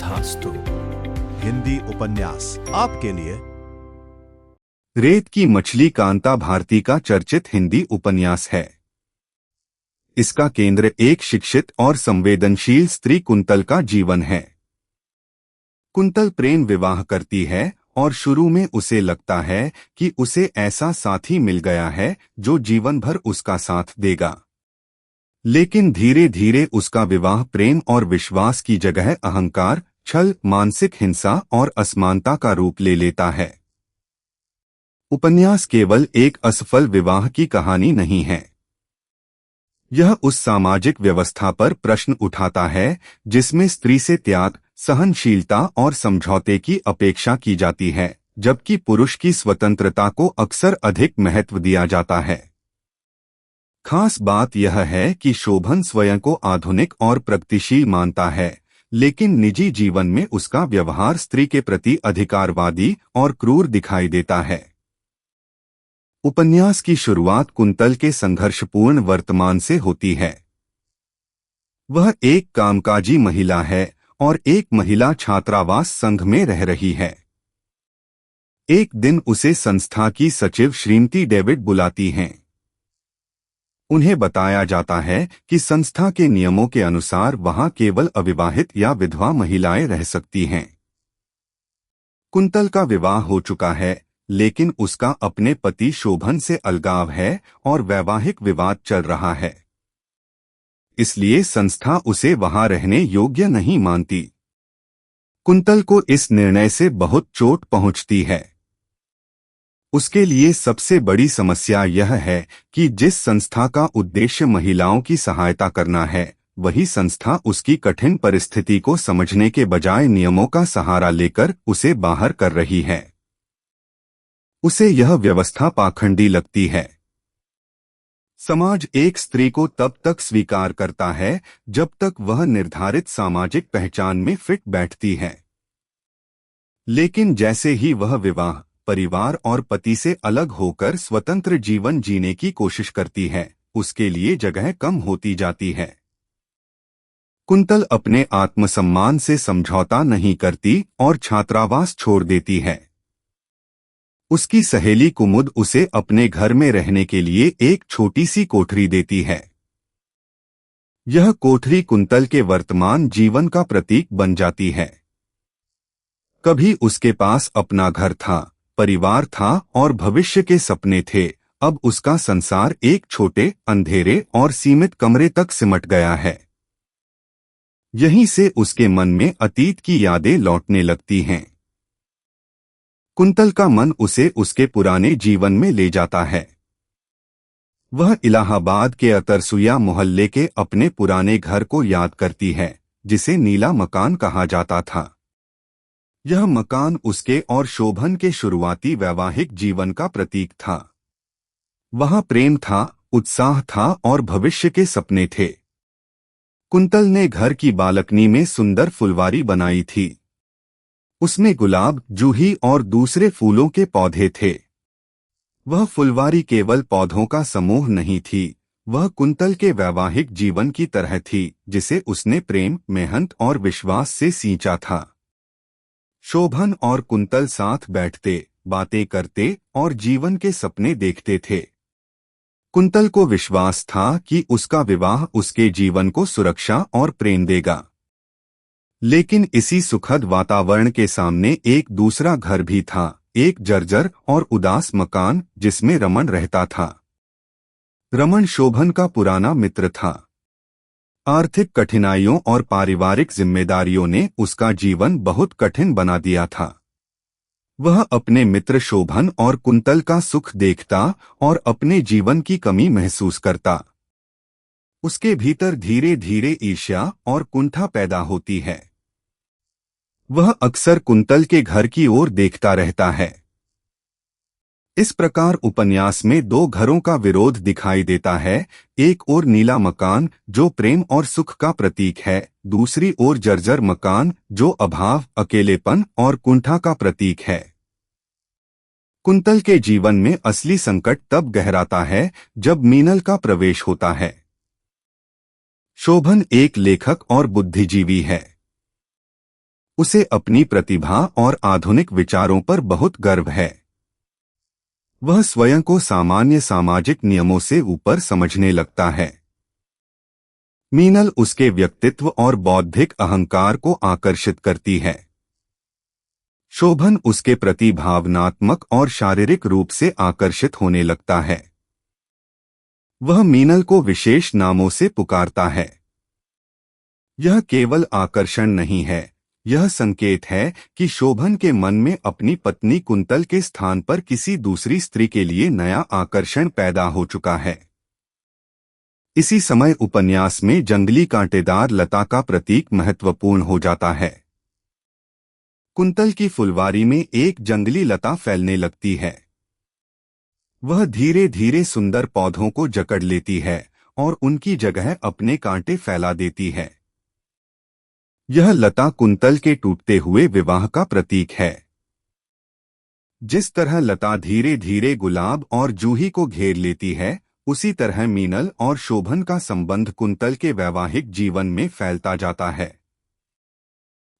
तथास्तु। हिंदी उपन्यास आपके लिए। रेत की मछली कांता भारती का चर्चित हिंदी उपन्यास है। इसका केंद्र एक शिक्षित और संवेदनशील स्त्री कुंतल का जीवन है। कुंतल प्रेम विवाह करती है और शुरू में उसे लगता है कि उसे ऐसा साथी मिल गया है जो जीवन भर उसका साथ देगा। लेकिन धीरे धीरे उसका विवाह प्रेम और विश्वास की जगह अहंकार, छल, मानसिक हिंसा और असमानता का रूप ले लेता है। उपन्यास केवल एक असफल विवाह की कहानी नहीं है। यह उस सामाजिक व्यवस्था पर प्रश्न उठाता है जिसमें स्त्री से त्याग, सहनशीलता और समझौते की अपेक्षा की जाती है, जबकि पुरुष की स्वतंत्रता को अक्सर अधिक महत्व दिया जाता है। खास बात यह है कि शोभन स्वयं को आधुनिक और प्रगतिशील मानता है, लेकिन निजी जीवन में उसका व्यवहार स्त्री के प्रति अधिकारवादी और क्रूर दिखाई देता है। उपन्यास की शुरुआत कुंतल के संघर्षपूर्ण वर्तमान से होती है। वह एक कामकाजी महिला है और एक महिला छात्रावास संघ में रह रही है। एक दिन उसे संस्था की सचिव श्रीमती डेविड बुलाती हैं। उन्हें बताया जाता है कि संस्था के नियमों के अनुसार वहां केवल अविवाहित या विधवा महिलाएं रह सकती हैं। कुंतल का विवाह हो चुका है, लेकिन उसका अपने पति शोभन से अलगाव है और वैवाहिक विवाद चल रहा है। इसलिए संस्था उसे वहां रहने योग्य नहीं मानती। कुंतल को इस निर्णय से बहुत चोट पहुंचती है। उसके लिए सबसे बड़ी समस्या यह है कि जिस संस्था का उद्देश्य महिलाओं की सहायता करना है, वही संस्था उसकी कठिन परिस्थिति को समझने के बजाय नियमों का सहारा लेकर उसे बाहर कर रही है। उसे यह व्यवस्था पाखंडी लगती है। समाज एक स्त्री को तब तक स्वीकार करता है जब तक वह निर्धारित सामाजिक पहचान में फिट बैठती है। लेकिन जैसे ही वह विवाह, परिवार और पति से अलग होकर स्वतंत्र जीवन जीने की कोशिश करती है, उसके लिए जगह कम होती जाती है। कुंतल अपने आत्मसम्मान से समझौता नहीं करती और छात्रावास छोड़ देती है। उसकी सहेली कुमुद उसे अपने घर में रहने के लिए एक छोटी सी कोठरी देती है। यह कोठरी कुंतल के वर्तमान जीवन का प्रतीक बन जाती है। कभी उसके पास अपना घर था, परिवार था और भविष्य के सपने थे। अब उसका संसार एक छोटे, अंधेरे और सीमित कमरे तक सिमट गया है। यहीं से उसके मन में अतीत की यादें लौटने लगती हैं। कुंतल का मन उसे उसके पुराने जीवन में ले जाता है। वह इलाहाबाद के अतरसुया मोहल्ले के अपने पुराने घर को याद करती है, जिसे नीला मकान कहा जाता था। यह मकान उसके और शोभन के शुरुआती वैवाहिक जीवन का प्रतीक था। वहां प्रेम था, उत्साह था और भविष्य के सपने थे। कुंतल ने घर की बालकनी में सुंदर फुलवारी बनाई थी। उसमें गुलाब, जूही और दूसरे फूलों के पौधे थे। वह फुलवारी केवल पौधों का समूह नहीं थी, वह कुंतल के वैवाहिक जीवन की तरह थी, जिसे उसने प्रेम, मेहनत और विश्वास से सींचा था। शोभन और कुंतल साथ बैठते, बातें करते और जीवन के सपने देखते थे। कुंतल को विश्वास था कि उसका विवाह उसके जीवन को सुरक्षा और प्रेम देगा। लेकिन इसी सुखद वातावरण के सामने एक दूसरा घर भी था, एक जर्जर और उदास मकान जिसमें रमन रहता था। रमन शोभन का पुराना मित्र था। आर्थिक कठिनाइयों और पारिवारिक जिम्मेदारियों ने उसका जीवन बहुत कठिन बना दिया था। वह अपने मित्र शोभन और कुंतल का सुख देखता और अपने जीवन की कमी महसूस करता। उसके भीतर धीरे धीरे ईर्ष्या और कुंठा पैदा होती है। वह अक्सर कुंतल के घर की ओर देखता रहता है। इस प्रकार उपन्यास में दो घरों का विरोध दिखाई देता है। एक ओर नीला मकान जो प्रेम और सुख का प्रतीक है, दूसरी ओर जर्जर मकान जो अभाव, अकेलेपन और कुंठा का प्रतीक है। कुंतल के जीवन में असली संकट तब गहराता है जब मीनल का प्रवेश होता है। शोभन एक लेखक और बुद्धिजीवी है। उसे अपनी प्रतिभा और आधुनिक विचारों पर बहुत गर्व है। वह स्वयं को सामान्य सामाजिक नियमों से ऊपर समझने लगता है। मीनल उसके व्यक्तित्व और बौद्धिक अहंकार को आकर्षित करती है। शोभन उसके प्रति भावनात्मक और शारीरिक रूप से आकर्षित होने लगता है। वह मीनल को विशेष नामों से पुकारता है। यह केवल आकर्षण नहीं है, यह संकेत है कि शोभन के मन में अपनी पत्नी कुंतल के स्थान पर किसी दूसरी स्त्री के लिए नया आकर्षण पैदा हो चुका है। इसी समय उपन्यास में जंगली कांटेदार लता का प्रतीक महत्वपूर्ण हो जाता है। कुंतल की फुलवारी में एक जंगली लता फैलने लगती है। वह धीरे धीरे सुंदर पौधों को जकड़ लेती है और उनकी जगह अपने कांटे फैला देती है। यह लता कुंतल के टूटते हुए विवाह का प्रतीक है। जिस तरह लता धीरे धीरे गुलाब और जूही को घेर लेती है, उसी तरह मीनल और शोभन का संबंध कुंतल के वैवाहिक जीवन में फैलता जाता है।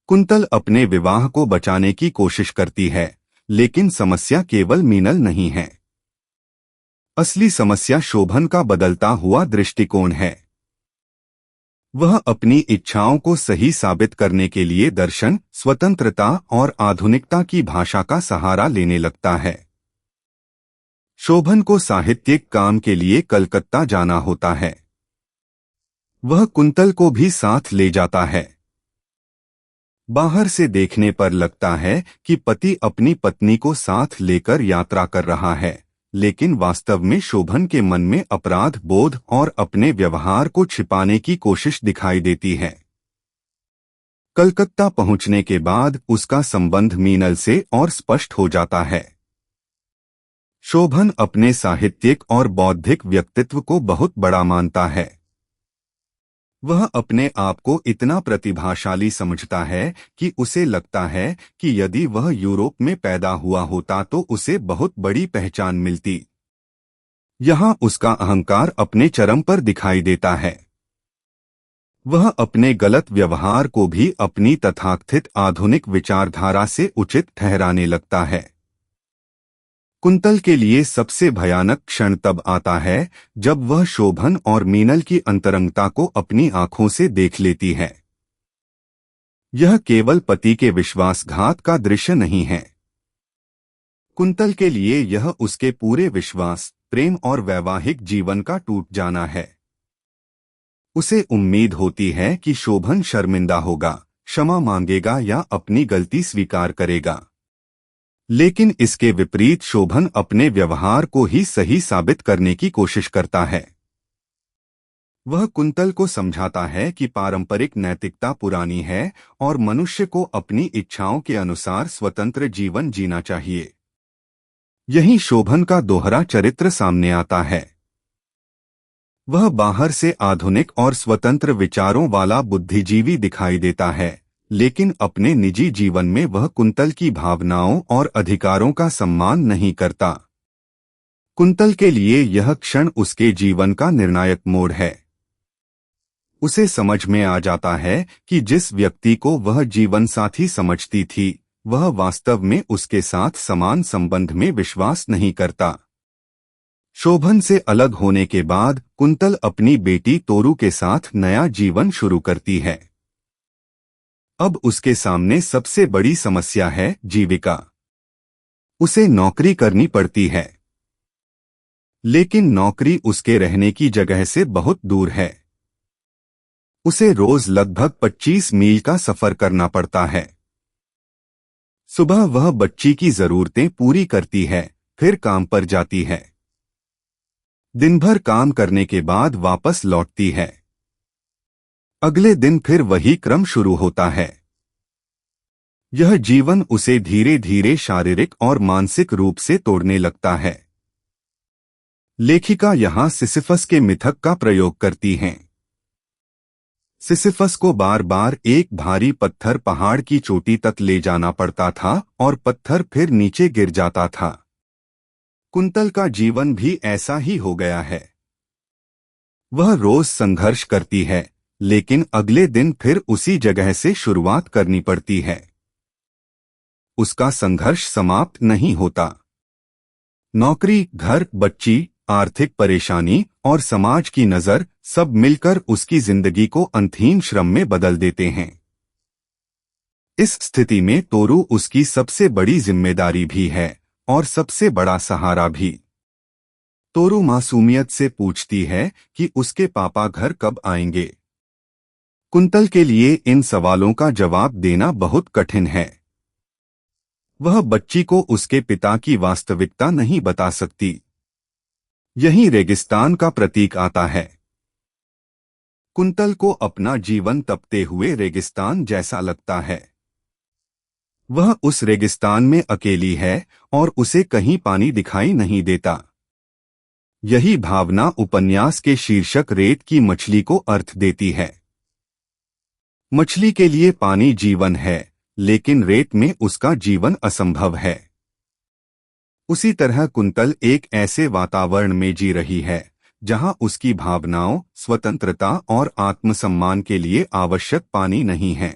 कुंतल अपने विवाह को बचाने की कोशिश करती है, लेकिन समस्या केवल मीनल नहीं है। असली समस्या शोभन का बदलता हुआ दृष्टिकोण है। वह अपनी इच्छाओं को सही साबित करने के लिए दर्शन, स्वतंत्रता और आधुनिकता की भाषा का सहारा लेने लगता है। शोभन को साहित्यिक काम के लिए कलकत्ता जाना होता है। वह कुंतल को भी साथ ले जाता है। बाहर से देखने पर लगता है कि पति अपनी पत्नी को साथ लेकर यात्रा कर रहा है, लेकिन वास्तव में शोभन के मन में अपराध बोध और अपने व्यवहार को छिपाने की कोशिश दिखाई देती है। कलकत्ता पहुंचने के बाद उसका संबंध मीनल से और स्पष्ट हो जाता है। शोभन अपने साहित्यिक और बौद्धिक व्यक्तित्व को बहुत बड़ा मानता है। वह अपने आप को इतना प्रतिभाशाली समझता है कि उसे लगता है कि यदि वह यूरोप में पैदा हुआ होता तो उसे बहुत बड़ी पहचान मिलती। यहाँ उसका अहंकार अपने चरम पर दिखाई देता है। वह अपने गलत व्यवहार को भी अपनी तथाकथित आधुनिक विचारधारा से उचित ठहराने लगता है। कुंतल के लिए सबसे भयानक क्षण तब आता है जब वह शोभन और मीनल की अंतरंगता को अपनी आंखों से देख लेती है। यह केवल पति के विश्वासघात का दृश्य नहीं है। कुंतल के लिए यह उसके पूरे विश्वास, प्रेम और वैवाहिक जीवन का टूट जाना है। उसे उम्मीद होती है कि शोभन शर्मिंदा होगा, क्षमा मांगेगा या अपनी गलती स्वीकार करेगा। लेकिन इसके विपरीत शोभन अपने व्यवहार को ही सही साबित करने की कोशिश करता है। वह कुंतल को समझाता है कि पारंपरिक नैतिकता पुरानी है और मनुष्य को अपनी इच्छाओं के अनुसार स्वतंत्र जीवन जीना चाहिए। यही शोभन का दोहरा चरित्र सामने आता है। वह बाहर से आधुनिक और स्वतंत्र विचारों वाला बुद्धिजीवी दिखाई देता है, लेकिन अपने निजी जीवन में वह कुंतल की भावनाओं और अधिकारों का सम्मान नहीं करता। कुंतल के लिए यह क्षण उसके जीवन का निर्णायक मोड़ है। उसे समझ में आ जाता है कि जिस व्यक्ति को वह जीवन साथी समझती थी, वह वास्तव में उसके साथ समान संबंध में विश्वास नहीं करता। शोभन से अलग होने के बाद कुंतल अपनी बेटी तोरू के साथ नया जीवन शुरू करती है। अब उसके सामने सबसे बड़ी समस्या है जीविका। उसे नौकरी करनी पड़ती है, लेकिन नौकरी उसके रहने की जगह से बहुत दूर है। उसे रोज लगभग 25 मील का सफर करना पड़ता है। सुबह वह बच्ची की जरूरतें पूरी करती है, फिर काम पर जाती है। दिन भर काम करने के बाद वापस लौटती है। अगले दिन फिर वही क्रम शुरू होता है। यह जीवन उसे धीरे धीरे शारीरिक और मानसिक रूप से तोड़ने लगता है। लेखिका यहाँ सिसिफस के मिथक का प्रयोग करती हैं। सिसिफस को बार बार एक भारी पत्थर पहाड़ की चोटी तक ले जाना पड़ता था और पत्थर फिर नीचे गिर जाता था। कुंतल का जीवन भी ऐसा ही हो गया है। वह रोज संघर्ष करती है, लेकिन अगले दिन फिर उसी जगह से शुरुआत करनी पड़ती है। उसका संघर्ष समाप्त नहीं होता। नौकरी, घर, बच्ची, आर्थिक परेशानी और समाज की नज़र सब मिलकर उसकी जिंदगी को अंतहीन श्रम में बदल देते हैं। इस स्थिति में तोरू उसकी सबसे बड़ी जिम्मेदारी भी है और सबसे बड़ा सहारा भी। तोरू मासूमियत से पूछती है कि उसके पापा घर कब आएंगे। कुंतल के लिए इन सवालों का जवाब देना बहुत कठिन है। वह बच्ची को उसके पिता की वास्तविकता नहीं बता सकती। यही रेगिस्तान का प्रतीक आता है। कुंतल को अपना जीवन तपते हुए रेगिस्तान जैसा लगता है। वह उस रेगिस्तान में अकेली है और उसे कहीं पानी दिखाई नहीं देता। यही भावना उपन्यास के शीर्षक रेत की मछली को अर्थ देती है। मछली के लिए पानी जीवन है, लेकिन रेत में उसका जीवन असंभव है। उसी तरह कुंतल एक ऐसे वातावरण में जी रही है जहां उसकी भावनाओं, स्वतंत्रता और आत्मसम्मान के लिए आवश्यक पानी नहीं है।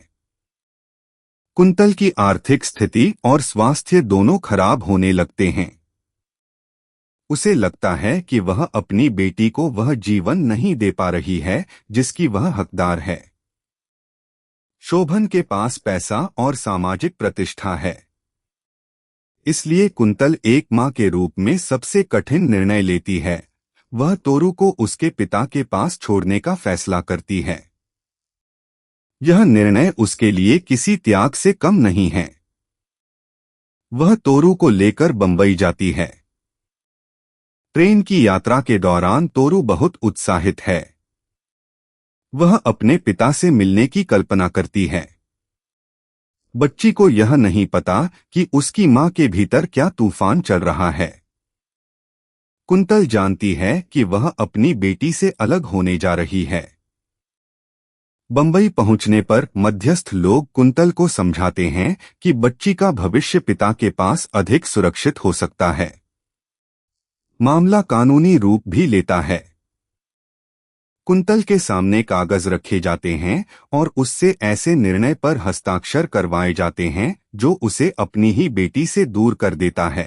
कुंतल की आर्थिक स्थिति और स्वास्थ्य दोनों खराब होने लगते हैं। उसे लगता है कि वह अपनी बेटी को वह जीवन नहीं दे पा रही है जिसकी वह हकदार है। शोभन के पास पैसा और सामाजिक प्रतिष्ठा है, इसलिए कुंतल एक मां के रूप में सबसे कठिन निर्णय लेती है। वह तोरू को उसके पिता के पास छोड़ने का फैसला करती है। यह निर्णय उसके लिए किसी त्याग से कम नहीं है। वह तोरू को लेकर बंबई जाती है। ट्रेन की यात्रा के दौरान तोरू बहुत उत्साहित है। वह अपने पिता से मिलने की कल्पना करती है। बच्ची को यह नहीं पता कि उसकी मां के भीतर क्या तूफान चल रहा है। कुंतल जानती है कि वह अपनी बेटी से अलग होने जा रही है। बंबई पहुंचने पर मध्यस्थ लोग कुंतल को समझाते हैं कि बच्ची का भविष्य पिता के पास अधिक सुरक्षित हो सकता है। मामला कानूनी रूप भी लेता है। कुंतल के सामने कागज रखे जाते हैं और उससे ऐसे निर्णय पर हस्ताक्षर करवाए जाते हैं जो उसे अपनी ही बेटी से दूर कर देता है।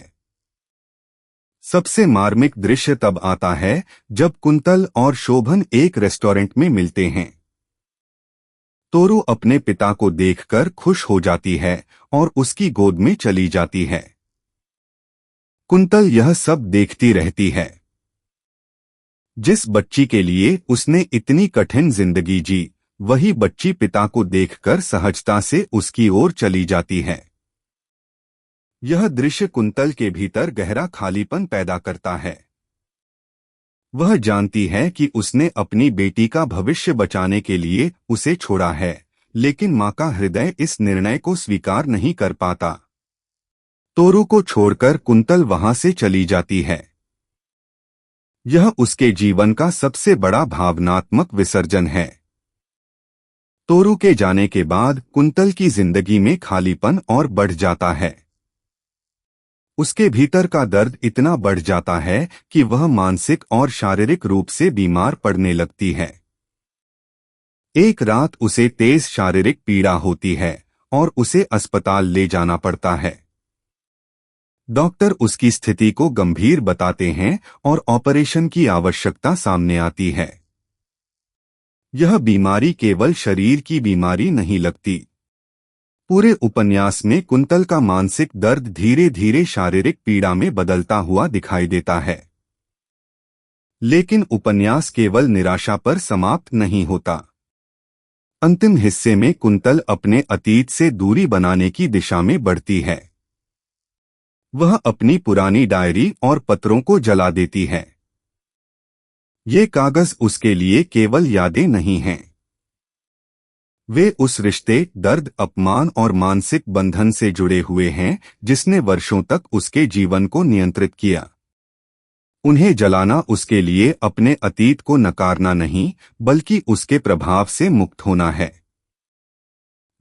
सबसे मार्मिक दृश्य तब आता है जब कुंतल और शोभन एक रेस्टोरेंट में मिलते हैं। तोरू अपने पिता को देखकर खुश हो जाती है और उसकी गोद में चली जाती है। कुंतल यह सब देखती रहती है। जिस बच्ची के लिए उसने इतनी कठिन जिंदगी जी, वही बच्ची पिता को देखकर सहजता से उसकी ओर चली जाती है। यह दृश्य कुंतल के भीतर गहरा खालीपन पैदा करता है। वह जानती है कि उसने अपनी बेटी का भविष्य बचाने के लिए उसे छोड़ा है, लेकिन मां का हृदय इस निर्णय को स्वीकार नहीं कर पाता। तोरू को छोड़कर कुंतल वहां से चली जाती है। यह उसके जीवन का सबसे बड़ा भावनात्मक विसर्जन है। तोरू के जाने के बाद कुंतल की जिंदगी में खालीपन और बढ़ जाता है। उसके भीतर का दर्द इतना बढ़ जाता है कि वह मानसिक और शारीरिक रूप से बीमार पड़ने लगती है। एक रात उसे तेज शारीरिक पीड़ा होती है और उसे अस्पताल ले जाना पड़ता है। डॉक्टर उसकी स्थिति को गंभीर बताते हैं और ऑपरेशन की आवश्यकता सामने आती है। यह बीमारी केवल शरीर की बीमारी नहीं लगती। पूरे उपन्यास में कुंतल का मानसिक दर्द धीरे धीरे शारीरिक पीड़ा में बदलता हुआ दिखाई देता है। लेकिन उपन्यास केवल निराशा पर समाप्त नहीं होता। अंतिम हिस्से में कुंतल अपने अतीत से दूरी बनाने की दिशा में बढ़ती है। वह अपनी पुरानी डायरी और पत्रों को जला देती है। ये कागज उसके लिए केवल यादें नहीं हैं। वे उस रिश्ते, दर्द, अपमान और मानसिक बंधन से जुड़े हुए हैं जिसने वर्षों तक उसके जीवन को नियंत्रित किया। उन्हें जलाना उसके लिए अपने अतीत को नकारना नहीं, बल्कि उसके प्रभाव से मुक्त होना है।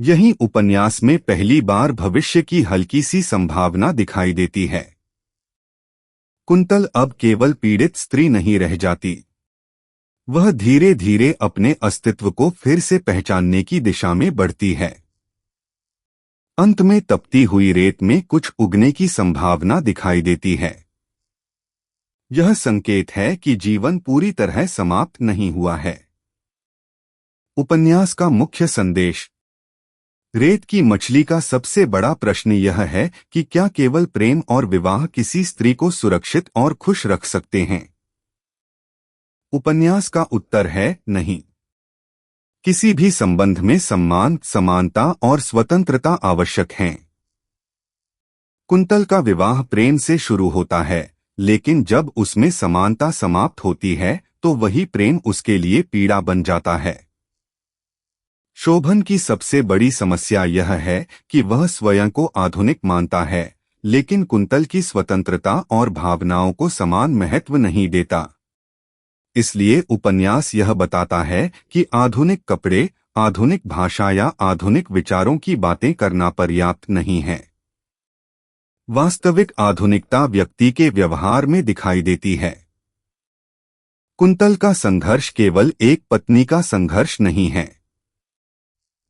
यही उपन्यास में पहली बार भविष्य की हल्की सी संभावना दिखाई देती है। कुंतल अब केवल पीड़ित स्त्री नहीं रह जाती। वह धीरे धीरे अपने अस्तित्व को फिर से पहचानने की दिशा में बढ़ती है। अंत में तपती हुई रेत में कुछ उगने की संभावना दिखाई देती है। यह संकेत है कि जीवन पूरी तरह समाप्त नहीं हुआ है। उपन्यास का मुख्य संदेश। रेत की मछली का सबसे बड़ा प्रश्न यह है कि क्या केवल प्रेम और विवाह किसी स्त्री को सुरक्षित और खुश रख सकते हैं? उपन्यास का उत्तर है नहीं। किसी भी संबंध में सम्मान, समानता और स्वतंत्रता आवश्यक हैं। कुंतल का विवाह प्रेम से शुरू होता है, लेकिन जब उसमें समानता समाप्त होती है तो वही प्रेम उसके लिए पीड़ा बन जाता है। शोभन की सबसे बड़ी समस्या यह है कि वह स्वयं को आधुनिक मानता है, लेकिन कुंतल की स्वतंत्रता और भावनाओं को समान महत्व नहीं देता। इसलिए उपन्यास यह बताता है कि आधुनिक कपड़े, आधुनिक भाषा या आधुनिक विचारों की बातें करना पर्याप्त नहीं है। वास्तविक आधुनिकता व्यक्ति के व्यवहार में दिखाई देती है। कुंतल का संघर्ष केवल एक पत्नी का संघर्ष नहीं है।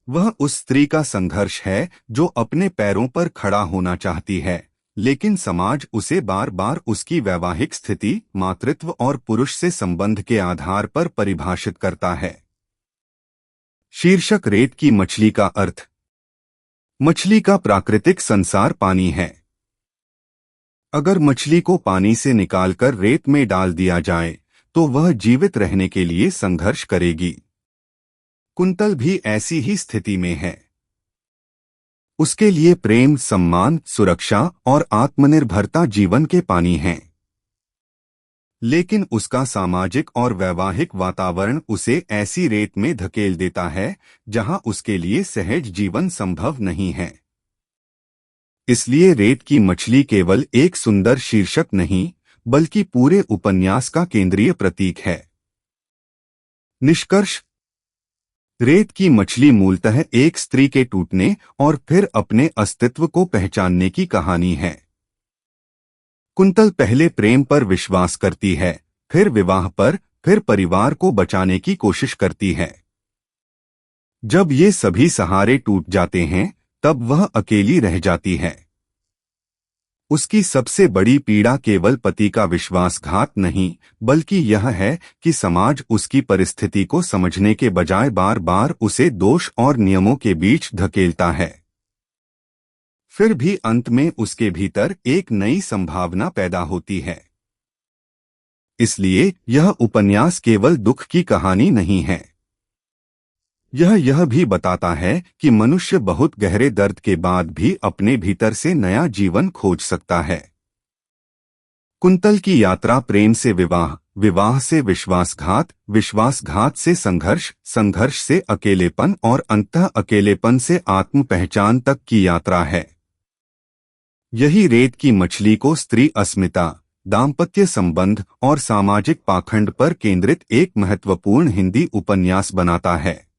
वह उस स्त्री का संघर्ष है जो अपने पैरों पर खड़ा होना चाहती है, लेकिन समाज उसे बार बार उसकी वैवाहिक स्थिति, मातृत्व और पुरुष से संबंध के आधार पर परिभाषित करता है। शीर्षक रेत की मछली का अर्थ। मछली का प्राकृतिक संसार पानी है। अगर मछली को पानी से निकालकर रेत में डाल दिया जाए तो वह जीवित रहने के लिए संघर्ष करेगी। कुंतल भी ऐसी ही स्थिति में है। उसके लिए प्रेम, सम्मान, सुरक्षा और आत्मनिर्भरता जीवन के पानी हैं। लेकिन उसका सामाजिक और वैवाहिक वातावरण उसे ऐसी रेत में धकेल देता है जहां उसके लिए सहज जीवन संभव नहीं है। इसलिए रेत की मछली केवल एक सुंदर शीर्षक नहीं, बल्कि पूरे उपन्यास का केंद्रीय प्रतीक है। निष्कर्ष। रेत की मछली मूलतः एक स्त्री के टूटने और फिर अपने अस्तित्व को पहचानने की कहानी है। कुंतल पहले प्रेम पर विश्वास करती है, फिर विवाह पर, फिर परिवार को बचाने की कोशिश करती है। जब ये सभी सहारे टूट जाते हैं, तब वह अकेली रह जाती है। उसकी सबसे बड़ी पीड़ा केवल पति का विश्वासघात नहीं, बल्कि यह है कि समाज उसकी परिस्थिति को समझने के बजाय बार बार उसे दोष और नियमों के बीच धकेलता है। फिर भी अंत में उसके भीतर एक नई संभावना पैदा होती है। इसलिए यह उपन्यास केवल दुख की कहानी नहीं है। यह भी बताता है कि मनुष्य बहुत गहरे दर्द के बाद भी अपने भीतर से नया जीवन खोज सकता है। कुंतल की यात्रा प्रेम से विवाह, विवाह से विश्वासघात, विश्वासघात से संघर्ष, संघर्ष से अकेलेपन और अंततः अकेलेपन से आत्म पहचान तक की यात्रा है। यही रेत की मछली को स्त्री अस्मिता, दाम्पत्य संबंध और सामाजिक पाखंड पर केंद्रित एक महत्वपूर्ण हिंदी उपन्यास बनाता है।